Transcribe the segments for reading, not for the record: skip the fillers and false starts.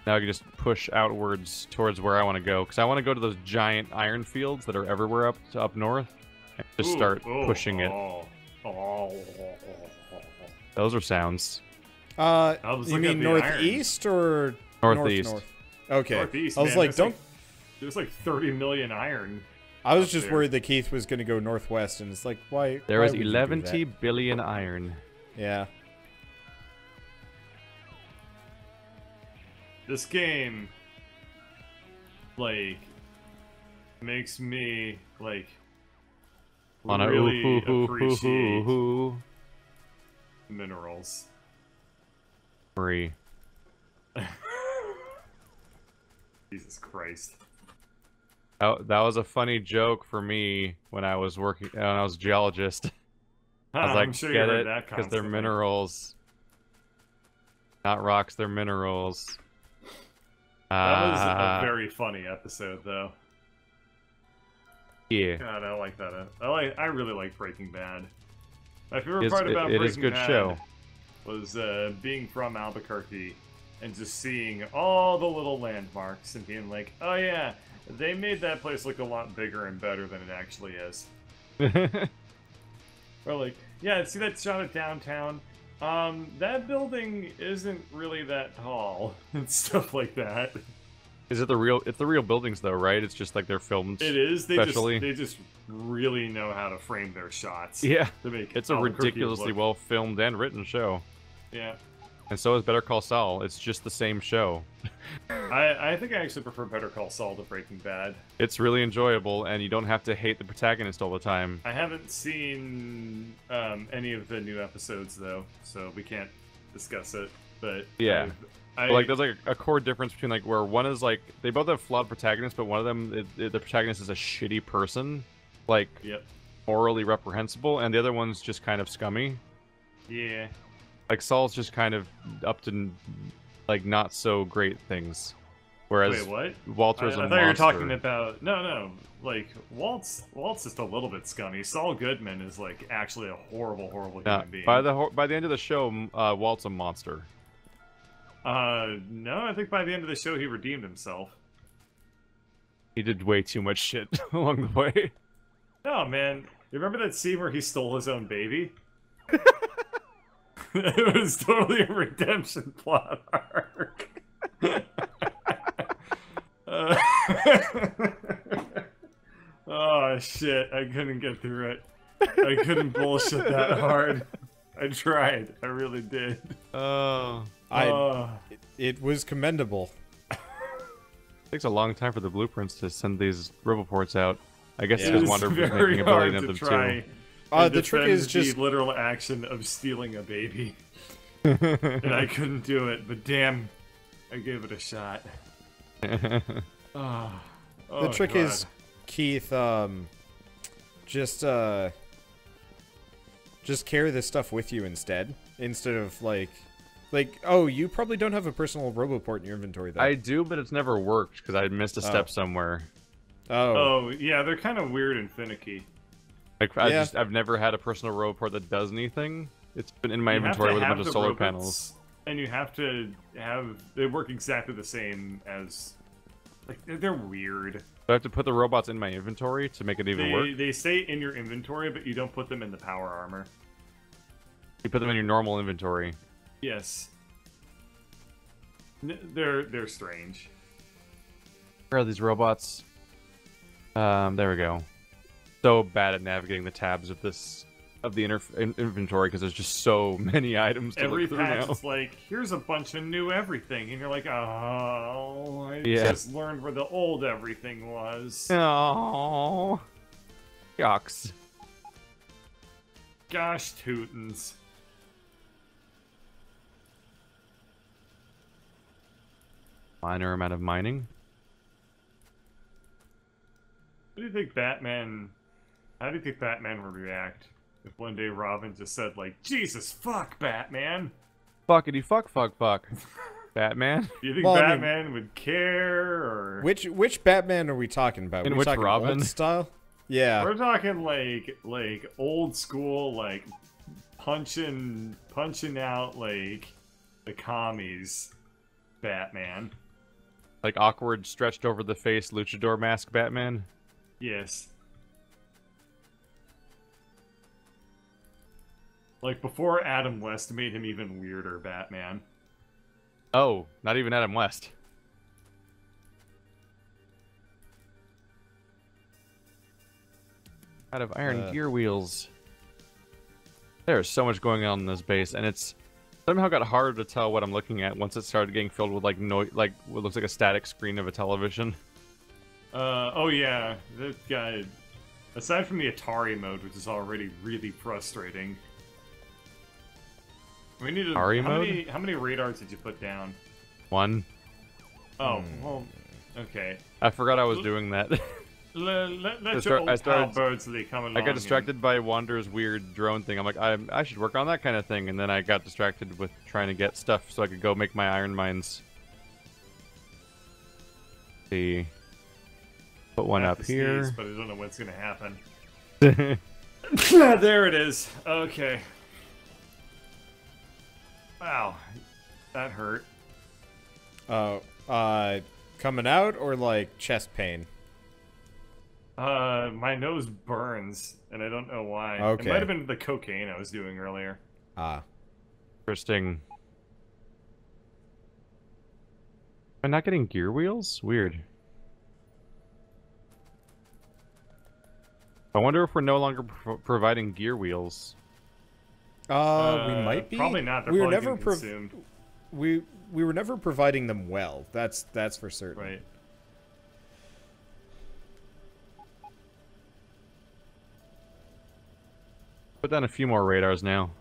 Now I can just push outwards towards where I want to go, because I want to go to those giant iron fields that are everywhere up north, and just start pushing it. Those are sounds. You mean northeast or northeast? North? Okay. Northeast, I was man, like, don't. There's like 30 million iron. I was just worried that Keith was going to go northwest, and it's like, why? There is would you do 11 that? billion iron. Yeah. This game, like, makes me like really appreciate minerals. Free. Jesus Christ. That was a funny joke for me when I was working, when I was a geologist. I was like, I'm sure get you it? heard that Because they're constantly. minerals. Not rocks, they're minerals. That was a very funny episode, though. Yeah. God, I like that. I really like Breaking Bad. My favorite part about it Breaking is a good Bad show. was being from Albuquerque and just seeing all the little landmarks and being like, oh yeah, they made that place look a lot bigger and better than it actually is. Or like, yeah, see that shot of downtown? That building isn't really that tall and stuff like that. Is it the real? It's the real buildings, though, right? It's just like they're filmed. It is. They specially. just really know how to frame their shots. Yeah, to make it's a Albuquerque ridiculously look. well filmed and written show. Yeah. And so is Better Call Saul. It's just the same show. I think I actually prefer Better Call Saul to Breaking Bad. It's really enjoyable, and you don't have to hate the protagonist all the time. I haven't seen any of the new episodes though, so we can't discuss it. But Yeah. I, Like, there's like a core difference between like where one is like they both have flawed protagonists, but one of them, the protagonist is a shitty person, like Yep. morally reprehensible, and the other one's just kind of scummy. Yeah. Like Saul's just kind of up to like not so great things, whereas Wait, what? Walter's a I thought monster. you were talking about no. Like Walt's just a little bit scummy. Saul Goodman is like actually a horrible human being. By the end of the show, Walt's a monster. No, I think by the end of the show he redeemed himself. He did way too much shit along the way. No, man. You remember that scene where he stole his own baby? It was totally a redemption plot arc. Oh, shit. I couldn't get through it. I couldn't bullshit that hard. I tried. I really did. It was commendable. It takes a long time for the blueprints to send these reports out. I guess Yeah. because It's Wanderbots very making a hard billion of to them try. too. The trick is just the literal action of stealing a baby. And I couldn't do it, but damn, I gave it a shot. Oh, the trick God. is, Keith, just carry this stuff with you instead of like, oh, you probably don't have a personal Roboport in your inventory though. I do, but it's never worked because I missed a step somewhere. Oh, yeah, they're kind of weird and finicky. Like I've never had a personal Roboport that does anything. It's been in my inventory with a bunch of solar panels. And you have to they work exactly the same as, like, they're weird. So I have to put the robots in my inventory to make it even work. They stay in your inventory, but you don't put them in the power armor. You put them in your normal inventory. Yes. They're strange. Where are these robots? There we go. So bad at navigating the tabs of the inventory because there's just so many items to Every look through patch now. is like, here's a bunch of new everything, and you're like, oh, I Yeah. just learned where the old everything was. Oh, yucks. Gosh, tootins. Minor amount of mining. How do you think Batman would react if one day Robin just said, like, Jesus, fuck, Batman? Fuckity fuck. Batman? Do you think Well, I mean- Batman would care, or... Which Batman are we talking about? And we which talking Robin? old style? Yeah. We're talking, like old school, like, punching out, like, the commies Batman. Like awkward, stretched over the face, luchador mask Batman. Yes. Like before Adam West made him even weirder, Batman. Oh, not even Adam West. Out of iron gear wheels. There's so much going on in this base, and it's somehow got harder to tell what I'm looking at once it started getting filled with like like what looks like a static screen of a television. Oh yeah, that guy. Aside from the Atari mode, which is already really frustrating. We need to. Atari mode? How many radars did you put down? 1. Oh, well, okay. I forgot I was doing that. Let your old pal Birdsley come along. I got distracted by Wander's weird drone thing. I'm like, I should work on that kind of thing, and then I got distracted with trying to get stuff so I could go make my iron mines. See, put one up here. Sneeze, but I don't know what's gonna happen. There it is. Okay. Wow, that hurt. Coming out or like chest pain? My nose burns, and I don't know why. Okay. It might have been the cocaine I was doing earlier. Ah. Interesting. Am I not getting gear wheels? Weird. I wonder if we're no longer providing gear wheels. We might be. Probably not. They're we were probably never getting consumed. we were never providing them well. That's for certain. Right. Put down a few more radars now.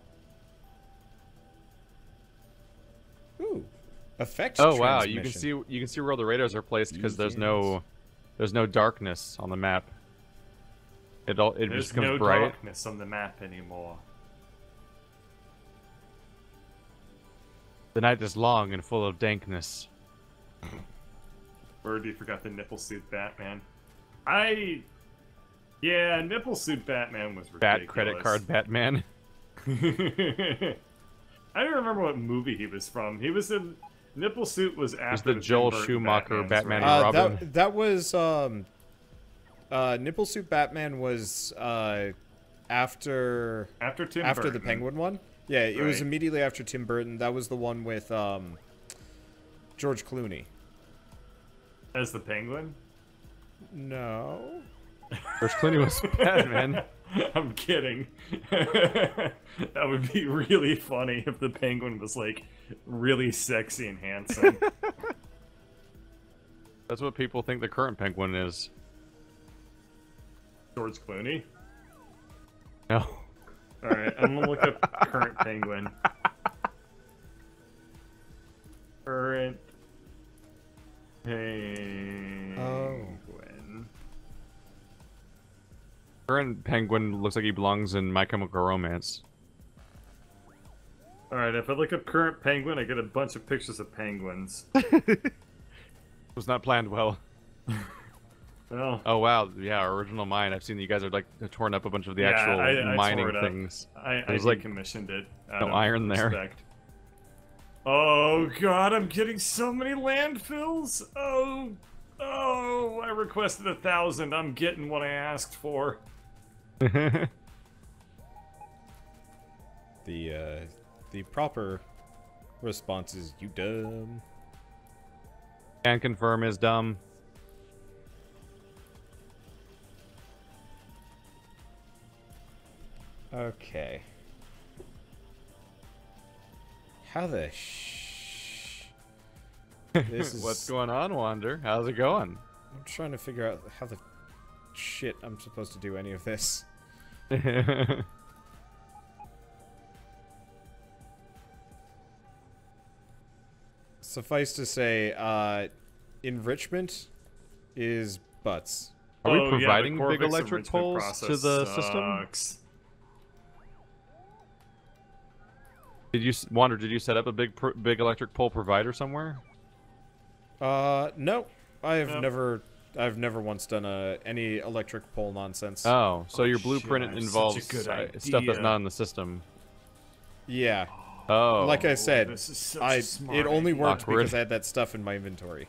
Ooh. Effects. Oh wow, you can see where all the radars are placed because Yes. there's no darkness on the map. It There's just becomes no bright. darkness on the map anymore. The night is long and full of dankness. Birdie forgot the nipple suit Batman. Yeah, nipple suit Batman was ridiculous. Bat credit card Batman. I don't remember what movie he was from. He was in nipple suit was It's after the Joel Tim Burton Schumacher Batman's, Batman right? and Robin. That was nipple suit Batman was after Tim the Burton. Penguin one. Yeah, it was Right. immediately after Tim Burton. That was the one with George Clooney. As the Penguin. No. George Clooney was Batman. I'm kidding. That would be really funny if the Penguin was like really sexy and handsome. That's what people think the current Penguin is. George Clooney. No. All right, I'm gonna look up current Penguin. Current Penguin. Current Penguin looks like he belongs in My Chemical Romance. All right, if I look up current Penguin, I get a bunch of pictures of penguins. Was not planned well. Well, Oh wow, yeah, our original mine. I've seen you guys are like torn up a bunch of the actual I mining tore it up. things. I There's, like, decommissioned it. no iron there. Respect. Oh god, I'm getting so many landfills. Oh, I requested 1,000. I'm getting what I asked for. The proper response is you dumb. Can confirm is dumb. Okay. How the This is... What's going on, Wander? How's it going? I'm trying to figure out how the shit I'm supposed to do any of this. Suffice to say, enrichment is butts. Are we Oh, yeah, the providing big Kovarex electric enrichment poles to process the system? sucks. Did you Wander? Did you set up a big electric pole provider somewhere? No. I've Nope. never once done any electric pole nonsense. Oh, so your shit, blueprint I have such a involves good stuff that's idea. not in the system. Yeah. Oh, Like I said, this is such a smart it only idea. worked Awkward. because I had that stuff in my inventory.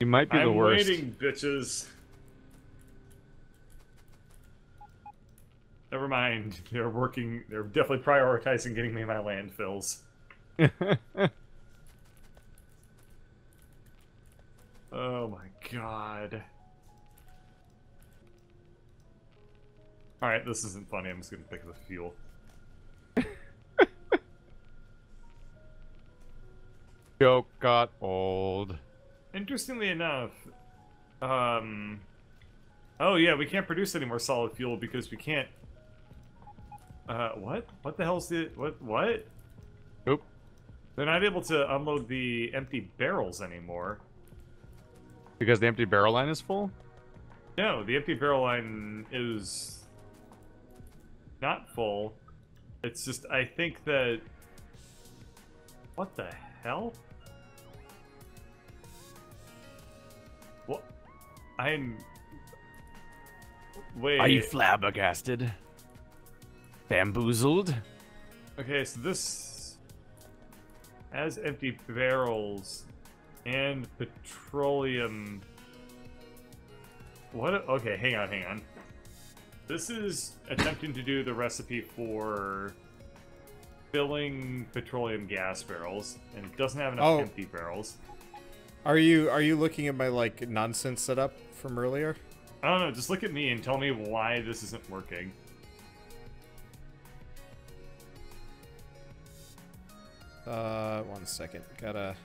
You might be the I'm worst. waiting, bitches. Never mind. They're working. They're definitely prioritizing getting me my landfills. Oh my god. Alright, this isn't funny. I'm just gonna pick the fuel. Joke got old. Interestingly enough, oh yeah, we can't produce any more solid fuel because we can't. What? What the hell's the what? Oop. They're not able to unload the empty barrels anymore. Because the empty barrel line is full? No, the empty barrel line is not full. It's just, I think that... What the hell? What? I'm... Wait... Are you flabbergasted? Bamboozled? Okay, so this has empty barrels and petroleum. What? Okay, hang on. This is attempting to do the recipe for filling petroleum gas barrels, and it doesn't have enough empty barrels. Are you looking at my like nonsense setup from earlier? I don't know. Just look at me and tell me why this isn't working. One second. Gotta.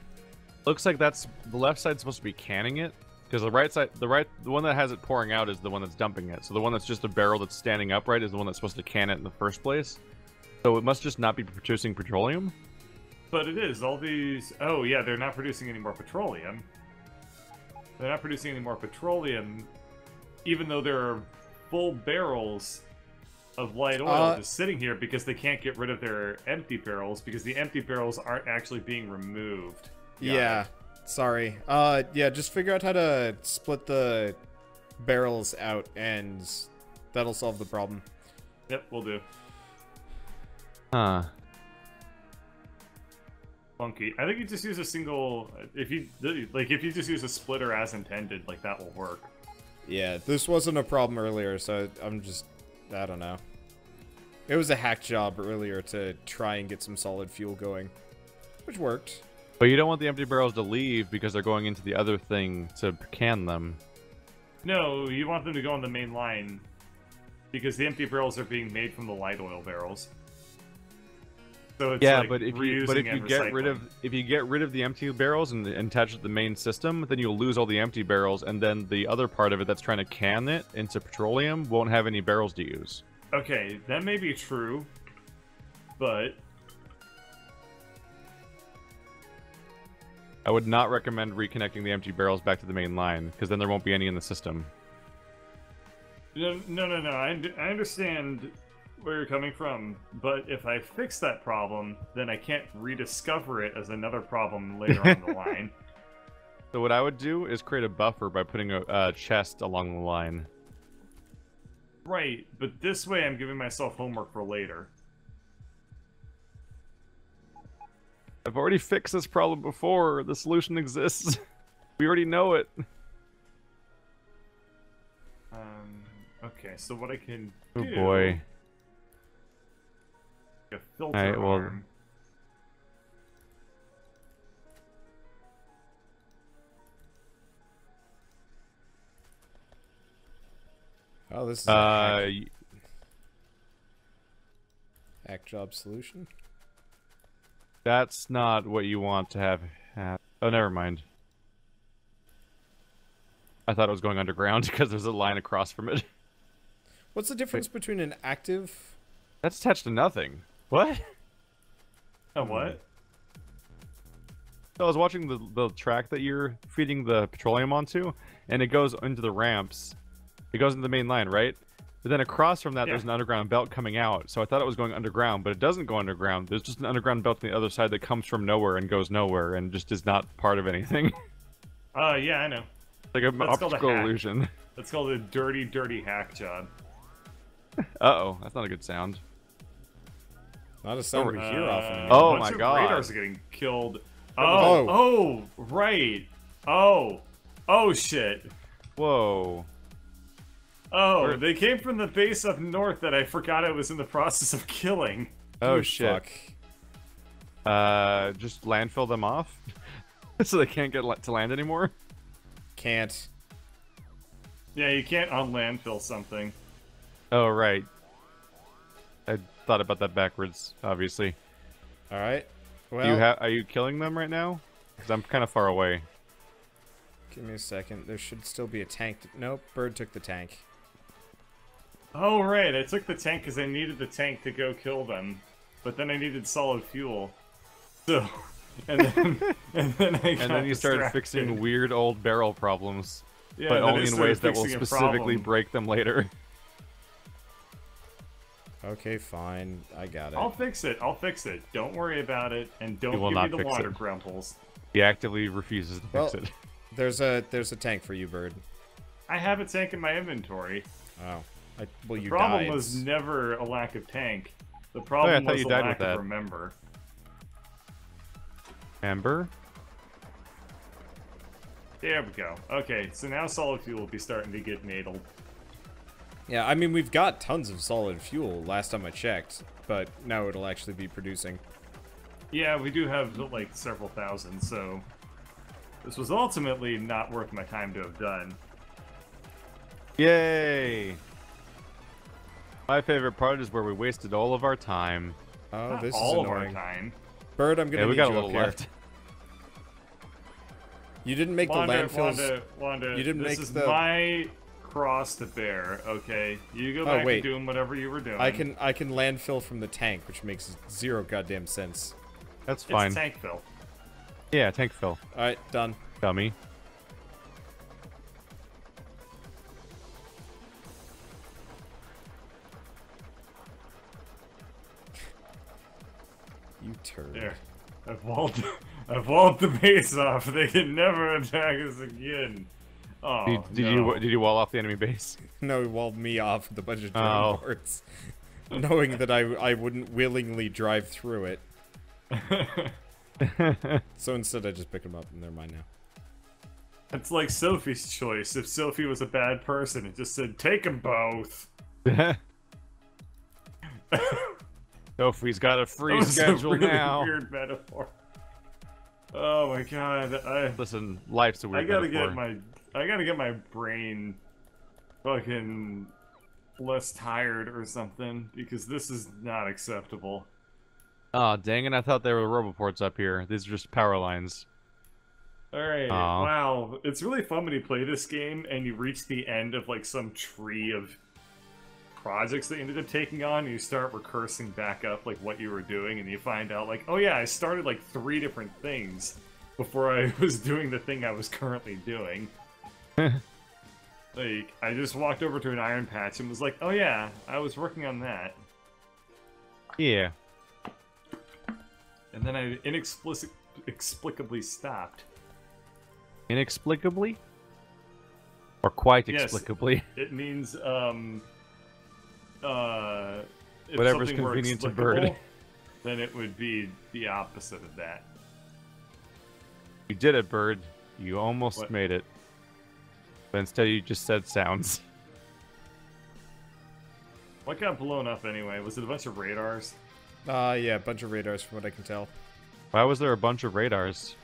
Looks like that's the left side's supposed to be canning it, because the right side, the one that has it pouring out is the one that's dumping it. So the one that's just a barrel that's standing upright is the one that's supposed to can it in the first place. So it must just not be producing petroleum. But it is. All these... Oh, yeah, they're not producing any more petroleum. They're not producing any more petroleum, even though there are full barrels of light oil just sitting here because they can't get rid of their empty barrels because the empty barrels aren't actually being removed. Yeah. Sorry. Yeah, just figure out how to split the barrels out, and that'll solve the problem. Yep, we'll do. Huh. Funky. I think you just use a single... If you just use a splitter as intended, like, that will work. Yeah, this wasn't a problem earlier, so I'm just... I don't know. It was a hack job earlier to try and get some solid fuel going, which worked. But you don't want the empty barrels to leave because they're going into the other thing to can them. No, you want them to go on the main line because the empty barrels are being made from the light oil barrels. So it's yeah, like but if you get rid of the empty barrels and attach it to the main system, then you'll lose all the empty barrels, and then the other part of it that's trying to can it into petroleum won't have any barrels to use. Okay, that may be true, but I would not recommend reconnecting the empty barrels back to the main line, because then there won't be any in the system. No. I understand where you're coming from, but if I fix that problem, then I can't rediscover it as another problem later on the line. So what I would do is create a buffer by putting a chest along the line. Right, but this way I'm giving myself homework for later. I've already fixed this problem before. The solution exists. We already know it. Okay, so what I can Oh do... boy. A filter Alright, well... arm. Oh, this is a hack job solution. That's not what you want to have. Oh, never mind. I thought it was going underground because there's a line across from it. What's the difference between an active... That's attached to nothing. What? A what? So I was watching the track that you're feeding the petroleum onto, and it goes into the ramps. It goes into the main line, right? But then across from that, there's an underground belt coming out. So I thought it was going underground, but it doesn't go underground. There's just an underground belt on the other side that comes from nowhere and goes nowhere and just is not part of anything. Yeah, I know. Like an optical illusion. That's called a dirty, dirty hack job. Uh-oh, that's not a good sound. Not a sound we hear often anymore. Oh my god. Radars are getting killed. Oh, right. Oh, Oh shit. Whoa. Oh, Where- they came from the base up north that I forgot I was in the process of killing. Oh Good shit. fuck. Just landfill them off, so they can't get to land anymore. Can't. Yeah, you can't unlandfill something. Oh right. I thought about that backwards. Obviously. All right. Well, Do you are you killing them right now? Because I'm kind of far away. give me a second. There should still be a tank. Nope, bird took the tank. Oh right, I took the tank because I needed the tank to go kill them, but then I needed solid fuel. So, and then and then You started fixing weird old barrel problems, yeah, but then I only in started ways that will fixing a specifically problem. break them later. Okay, fine. I got it. I'll fix it. I'll fix it. Don't worry about it, and don't You will give me not the fix water it. grumples. He actively refuses to Well, fix it. There's a tank for you, bird. I have a tank in my inventory. Oh. Well, The you problem died. was never a lack of tank. The problem thought was you a died lack with of that. remember. Amber? There we go. Okay, so now solid fuel will be starting to get nadeled. Yeah, I mean, we've got tons of solid fuel last time I checked, but now it'll actually be producing. Yeah, we do have like several thousand, so this was ultimately not worth my time to have done. Yay! My favorite part is where we wasted all of our time. Oh, Not this all is of our annoying. time. Bird, I'm gonna Yeah, we need got a you little up here. left. You didn't make the landfills. Wanda, you didn't this make is the- my cross to bear, okay? You go back wait. and doing whatever you were doing. I can landfill from the tank, which makes zero goddamn sense. That's It's fine. tank fill. Yeah, tank fill. All right, done. Dummy. You turd. There. I've walled the base off. They can never attack us again. Oh, Did you wall off the enemy base? No, he walled me off with a bunch of drone Oh. boards, knowing that I wouldn't willingly drive through it. So instead, I just picked him up, and they're mine now. It's like Sophie's choice. If Sophie was a bad person, it just said, take them both. Sophie's got a free That was schedule a really now. weird metaphor. Oh my god, Listen, life's a I weird gotta metaphor. get my brain fucking less tired or something, because this is not acceptable. Oh, dang it, I thought there were roboports up here. These are just power lines. Alright, Aw. wow. It's really fun when you play this game and you reach the end of like some tree of projects that you ended up taking on, and you start recursing back up like what you were doing, and you find out like, oh yeah, I started like 3 different things before I was doing the thing I was currently doing. Like, I just walked over to an iron patch and was like, oh yeah, I was working on that. Yeah. And then I inexplicably stopped. Inexplicably? Or quite Yes. explicably? It means, if Whatever's something were convenient to Bird. explicable, then it would be the opposite of that. You did it, Bird. You almost What? made it. But instead you just said sounds. What got blown up anyway? Was it a bunch of radars? Yeah, a bunch of radars from what I can tell. Why was there a bunch of radars?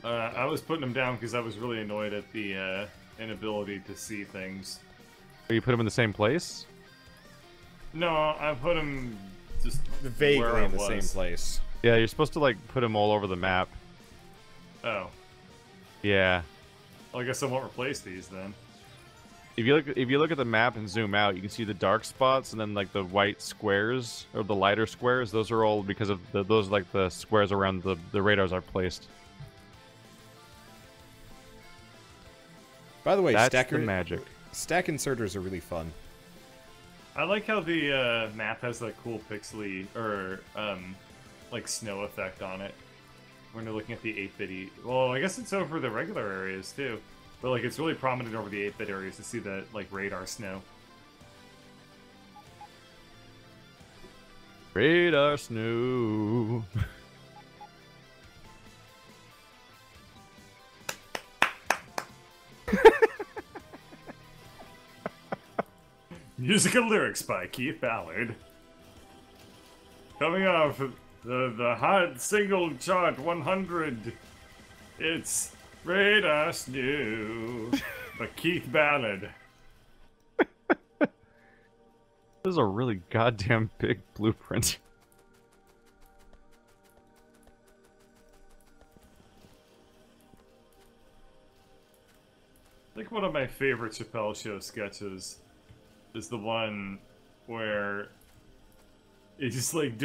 I was putting them down because I was really annoyed at the inability to see things. Oh, you put them in the same place? No, I put them just where Vaguely I in the was. same place. Yeah, you're supposed to like put them all over the map. Oh, Yeah. well, I guess I won't replace these then. If you look at the map and zoom out, you can see the dark spots and then like the white squares or the lighter squares. Those are all because of those are like the squares around the radars are placed. By the way, That's stack the magic. inserters are really fun. I like how the map has that cool pixely or like snow effect on it when you're looking at the 8-bit. Well, I guess it's over the regular areas too, but like it's really prominent over the 8-bit areas to see that like radar snow. Radar snow. Music and lyrics by Keith Ballard. Coming off the hot single chart 100, it's Radar Stew by Keith Ballard. This is a really goddamn big blueprint. I think one of my favorite Chappelle Show sketches is the one where he's just like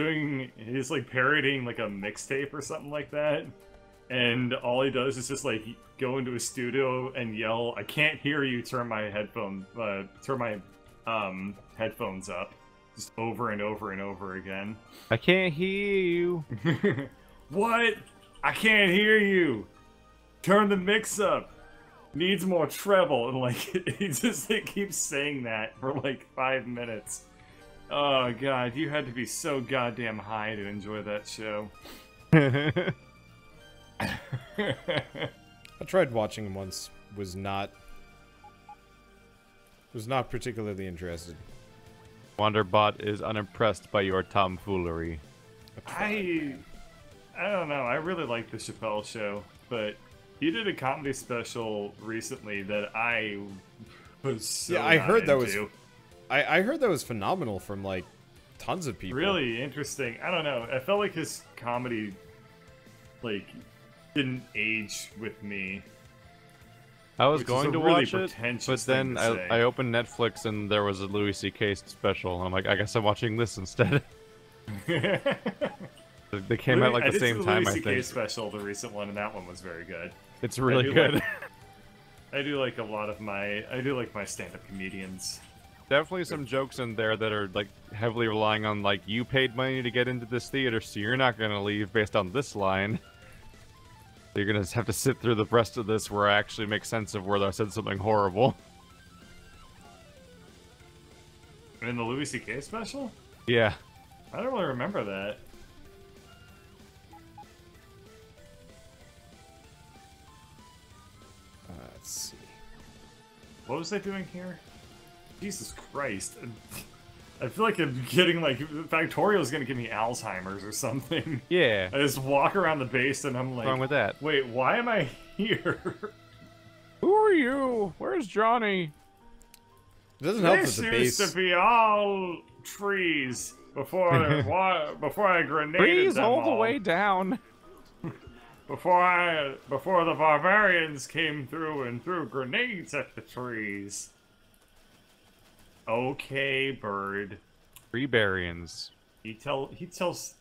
he's like parodying like a mixtape or something like that, and all he does is just like go into a studio and yell, "I can't hear you, turn my headphones up," just over and over and over again. I can't hear you. What? I can't hear you. Turn the mix up. Needs more treble, and like he just like, keeps saying that for like 5 minutes. Oh god, you had to be so goddamn high to enjoy that show. I tried watching him once. Was not particularly interested. Wanderbot is unimpressed by your tomfoolery. I don't know. I really like the Chappelle Show, but he did a comedy special recently that I was so yeah, I heard that was. into. I heard that was phenomenal from like tons of people. Really interesting. I don't know. I felt like his comedy like didn't age with me. I was Which is going a to really watch it, pretentious but then thing to say. I opened Netflix and there was a Louis C.K. special, and I'm like, I guess I'm watching this instead. They came out like the same time, I Louis C.K. think. special, the recent one, and that one was very good. It's really do good. like- I do like my stand-up comedians. Definitely some jokes in there that are like heavily relying on like, you paid money to get into this theater, so you're not gonna leave based on this line. So you're gonna have to sit through the rest of this where I actually make sense of where I said something horrible. In the Louis C.K. special? Yeah. I don't really remember that. Let's see. What was I doing here? Jesus Christ. I feel like I'm getting like Factorio's gonna give me Alzheimer's or something. Yeah. I just walk around the base and I'm like, What's wrong with that? wait, why am I here? Who are you? Where's Johnny? It doesn't help that This the used base. to be all trees before I grenaded Please them all the all. way down. Before the barbarians came through and threw grenades at the trees. Okay, bird. Rebarians. He tells,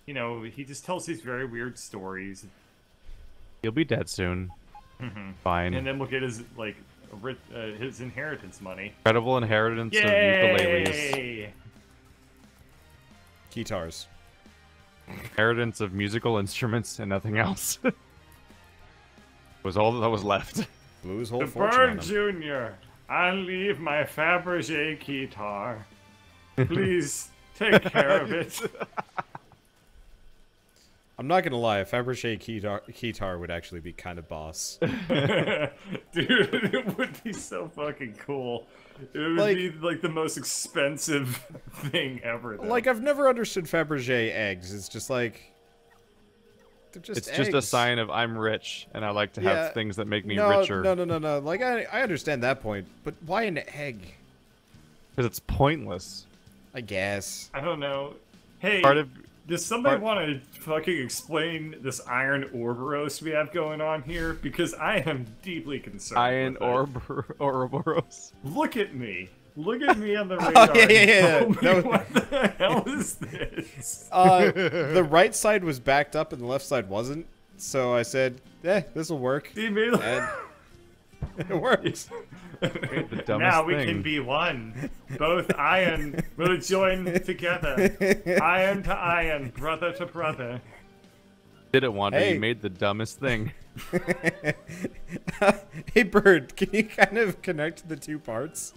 you know, he just tells these very weird stories. He'll be dead soon. Fine. And then we'll get his like his inheritance money. Incredible inheritance of ukuleles. Yay! Guitars. Inheritance of musical instruments and nothing else. Was all that was left. Blew his whole The fortune on Bird him. Jr. I leave my Fabergé guitar. Please take care of it. I'm not gonna lie, a Fabergé guitar would actually be kind of boss. Dude, it would be so fucking cool. It would be like the most expensive thing ever. Though. Like, I've never understood Fabergé eggs. It's just like... They're just It's just a eggs. sign of I'm rich and I like to Yeah, have things that make me no, richer. No. Like, I understand that point, but why an egg? Because it's pointless. I guess. I don't know. Hey, Part of does somebody want to fucking explain this iron Ouroboros we have going on here? Because I am deeply concerned. Iron with it. Ouroboros. Look at me. Look at me on the radar. yeah. and tell me No. what the hell is this? The right side was backed up and the left side wasn't, so I said, this'll work. He made And it works. The dumbest now we thing. can be one. Both iron will join together. Iron to iron, brother to brother. Didn't want to. Hey. You made the dumbest thing. Hey, Bird, can you kind of connect the two parts?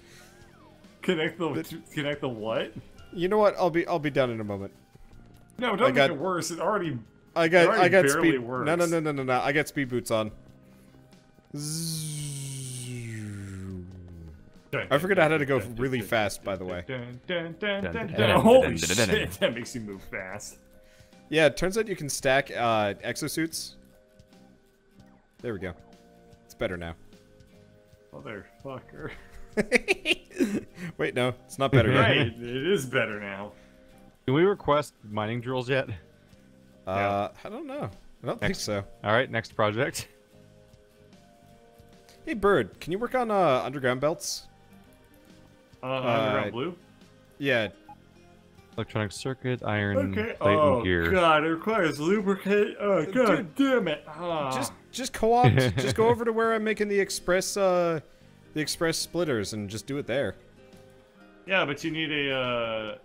Connect the what? You know what? I'll be done in a moment. No, don't got- make it worse. It already I got barely speed. works. No. I got speed boots on. Zzz. I forgot how to go really fast, by the way. Holy shit, that makes you move fast. Yeah, it turns out you can stack exosuits. There we go. It's better now. Motherfucker. Wait, no, it's not better yet. Right, it is better now. Can we request mining drills yet? I don't know. I don't think so. All right, next project. Hey, Bird, can you work on underground belts? Underground blue? Yeah. Electronic circuit, iron, Okay. plate, and gear. God, it requires lubricate. Oh, God damn it. Just co-op. Just go over to where I'm making the express splitters and just do it there. Yeah, but you need a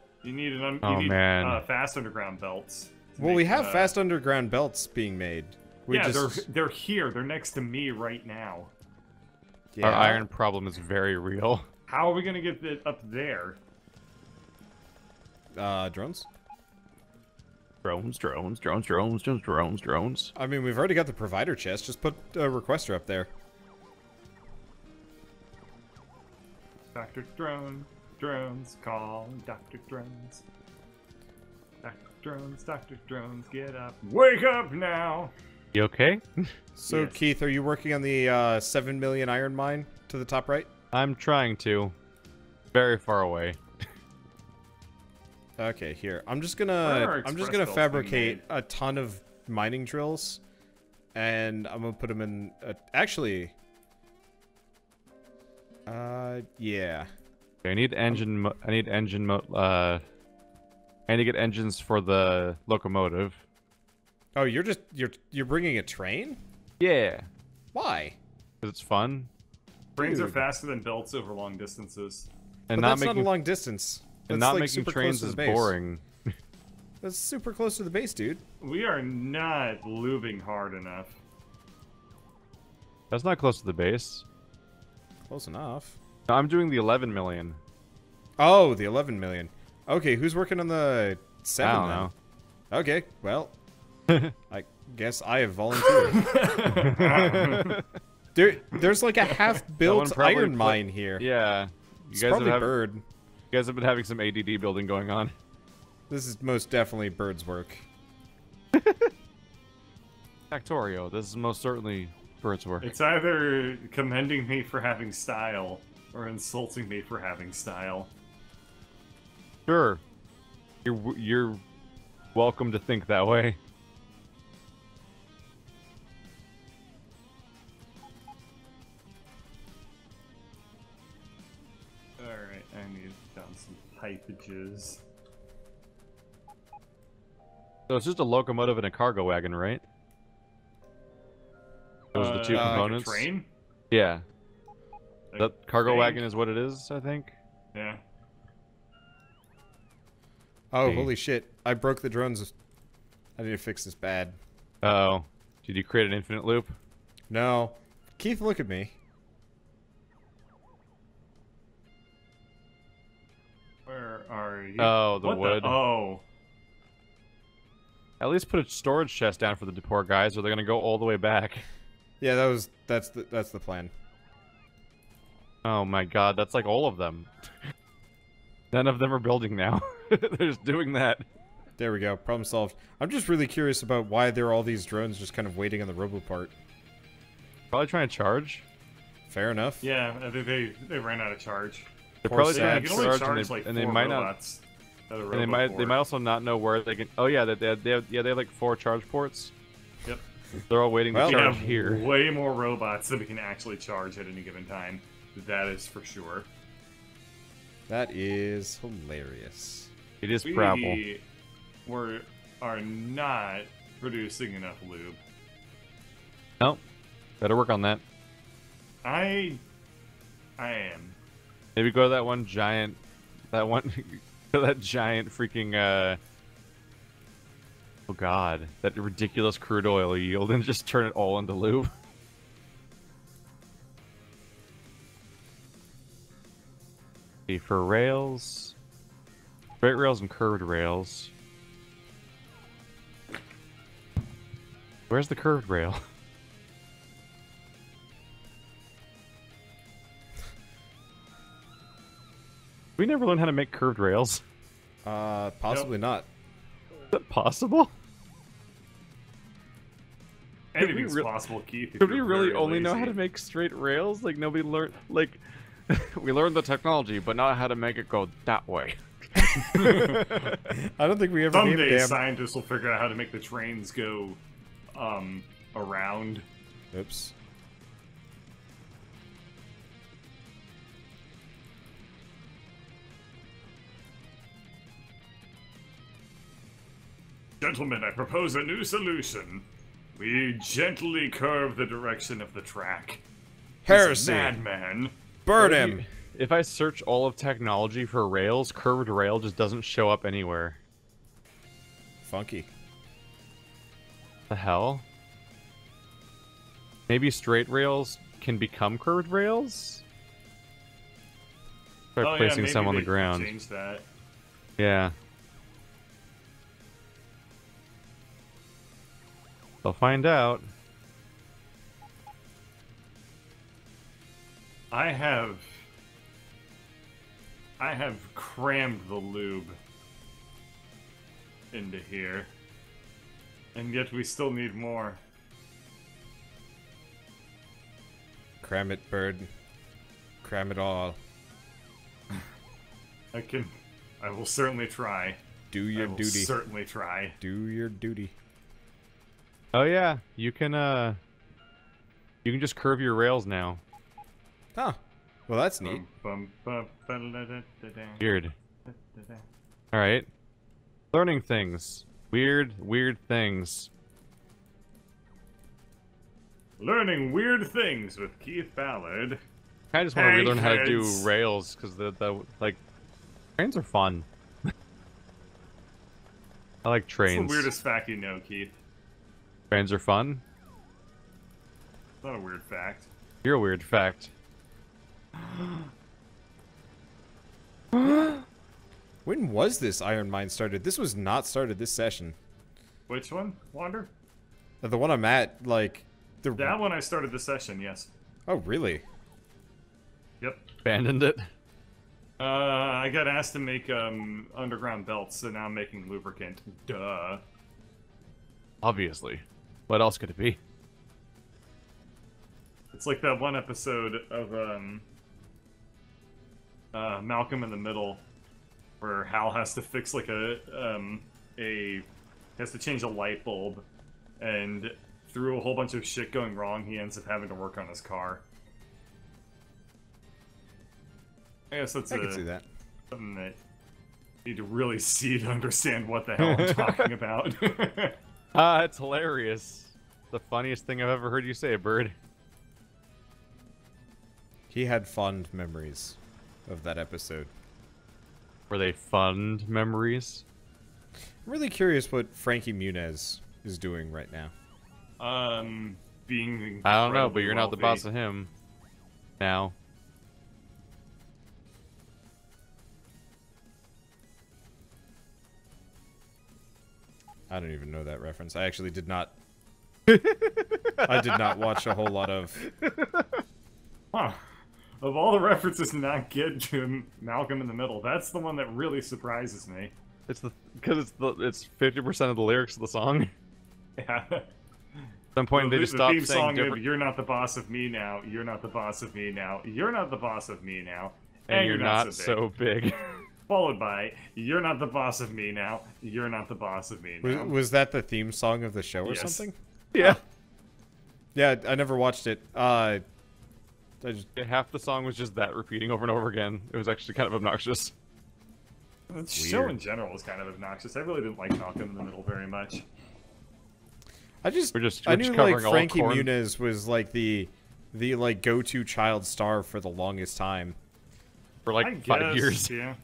fast underground belts. Well, we have fast underground belts being made. They're here. They're next to me right now. Our iron problem is very real. How are we gonna get it up there? Drones? Drones. I mean, we've already got the provider chest. Just put a requester up there. Dr. Drones, call Dr. Drones. Dr. Drones, get up. Wake up now! You okay? So, Yes. Keith, are you working on the 7 million iron mine to the top right? I'm trying to. Very far away. Okay, here. I'm just Where are gonna express belts fabricate being a ton of mining drills, and I'm gonna put them in. Actually, yeah. Okay, I need to get engines for the locomotive. Oh, you're bringing a train? Yeah, Why? because it's fun. Trains are Dude. faster than belts over long distances. And But not that's making not a long distance. and That's, not like, making super trains close to is the base. boring. That's super close to the base, dude. We are not lubing hard enough. That's not close to the base. Close enough. No, I'm doing the 11 million. Oh, the 11 million. Okay, who's working on the 7 I don't then? know. Okay, well, I guess I have volunteered. There's like a half-built probably iron put- mine here. Yeah, It's probably Bird. you guys have been having some ADD building going on. This is most definitely Bird's work. Factorio, this is most certainly Bird's work. It's either commending me for having style or insulting me for having style. Sure, you're welcome to think that way. Alright, I need down some pipages. So it's just a locomotive and a cargo wagon, right? Those are the two Like a components. train? Yeah, I that cargo think. wagon is what it is, I think. Yeah. Oh, Hey. holy shit. I broke the drones. I need to fix this bad. Oh, did you create an infinite loop? No. Keith, look at me. Where are you? Oh, the What wood. Oh. At least put a storage chest down for the poor guys, or they're gonna go all the way back. Yeah, that's the plan. Oh my god, that's like all of them. None of them are building now. They're just doing that. There we go. Problem solved. I'm just really curious about why there are all these drones just kind of waiting on the robo part. Probably trying to charge. Fair enough. Yeah, I think they ran out of charge. They're Or probably sad. trying You to can only charge, charge like and they 4 might not. robots. And they might also not know where they can. Oh yeah, they have like 4 charge ports. Yep. They're all waiting Well, to We charge have here. way more robots than we can actually charge at any given time. That is for sure. That is hilarious. It is Prabble. We are not producing enough lube. Nope. Better work on that. I am. Maybe go to that one giant. That giant freaking. Oh god, that ridiculous crude oil yield, and just turn it all into lube. See, for rails, straight rails and curved rails. Where's the curved rail? We never learned how to make curved rails. Possibly not. Is that possible? Anything's possible, Keith. Could we really only know how to make straight rails? Like, nobody learned... Like, we learned the technology, but not how to make it go that way. I don't think we ever Someday scientists will figure out how to make the trains go, around. Oops. Gentlemen, I propose a new solution. We gently curve the direction of the track. Heresy! Madman. Burn him! If I search all of technology for rails, curved rail just doesn't show up anywhere. Funky. The hell? Maybe straight rails can become curved rails? Start placing some on the ground. Change that. Yeah. I'll find out. I have crammed the lube into here, and yet we still need more. Cram it, bird. Cram it all. I will certainly try. Do your duty. Certainly try. Do your duty. Oh yeah, you can just curve your rails now. Huh. Well, that's neat. Weird. Alright. Learning things. Weird things. Learning weird things with Keith Ballard. I just want to relearn how to do Eggheads. rails, because the like, trains are fun. I like trains. What's the weirdest fact you know, Keith? Trains are fun? It's not a weird fact. You're a weird fact. When was this Iron Mine started? This was not started this session. Which one? Wander? The one I'm at, like... That one I started the session, yes. Oh, really? Yep. Abandoned it? I got asked to make, underground belts, so now I'm making lubricant. Duh. Obviously. What else could it be? It's like that one episode of, Malcolm in the Middle, where Hal has to fix, like, has to change a light bulb, and through a whole bunch of shit going wrong, he ends up having to work on his car. I guess that's I can see that. something that you need to really see to understand what the hell I'm talking about. It's hilarious. The funniest thing I've ever heard you say, Bird. He had fond memories of that episode. Were they fond memories? I'm really curious what Frankie Muniz is doing right now. Being I don't know, but you're not the wealthy. boss of him. Now. I don't even know that reference. I actually did not... I did not watch a whole lot of... Huh. Of all the references not get to Malcolm in the Middle, that's the one that really surprises me. It's because it's 50% of the lyrics of the song. Yeah. At some point they just the stopped theme saying song different. of, you're not the boss of me now, you're not the boss of me now, you're not the boss of me now, And you're not so big. so big. Followed by, you're not the boss of me now, you're not the boss of me now. Was that the theme song of the show or Yes. something? Yeah. Yeah, I never watched it. I just... Half the song was just that repeating over and over again. It was actually kind of obnoxious. The show in general was kind of obnoxious. I really didn't like Malcolm in the Middle very much. I knew covering like all Frankie corn. Muniz was like the like go-to child star for the longest time. For like I 5 guess, years. Yeah.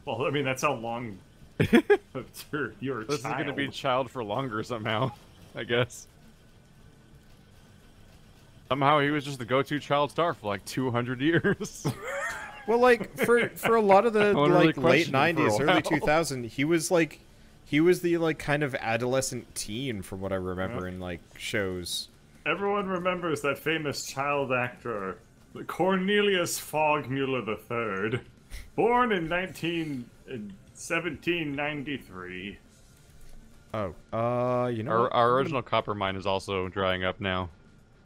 Well, I mean, that's how long you're a This is child. going to be child for longer somehow, I guess. Somehow he was just the go-to child star for like 200 years. Well, like for a lot of the I wanna really like late question him for a '90s, early while. 2000, he was the like kind of adolescent teen from what I remember in like shows. Everyone remembers that famous child actor, Cornelius Fogmuller III. Born in 1793. Oh, you know Our, what? our original copper mine is also drying up now.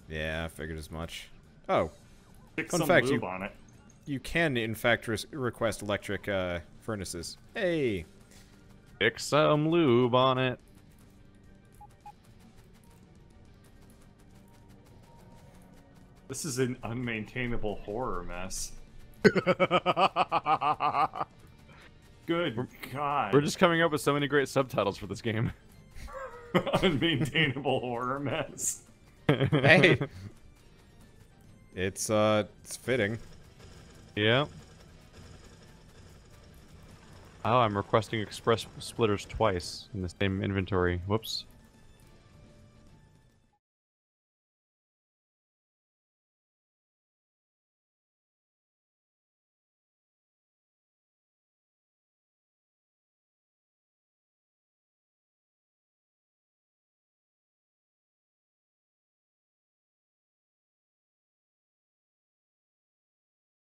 Yeah, I figured as much. Oh, Stick Fun some fact, lube on it. you can, in fact, request electric furnaces. Hey! Stick some lube on it. This is an unmaintainable horror mess. Good God. We're just coming up with so many great subtitles for this game. Unmaintainable horror mess. Hey! It's fitting. Yeah. Oh, I'm requesting express splitters twice in the same inventory. Whoops.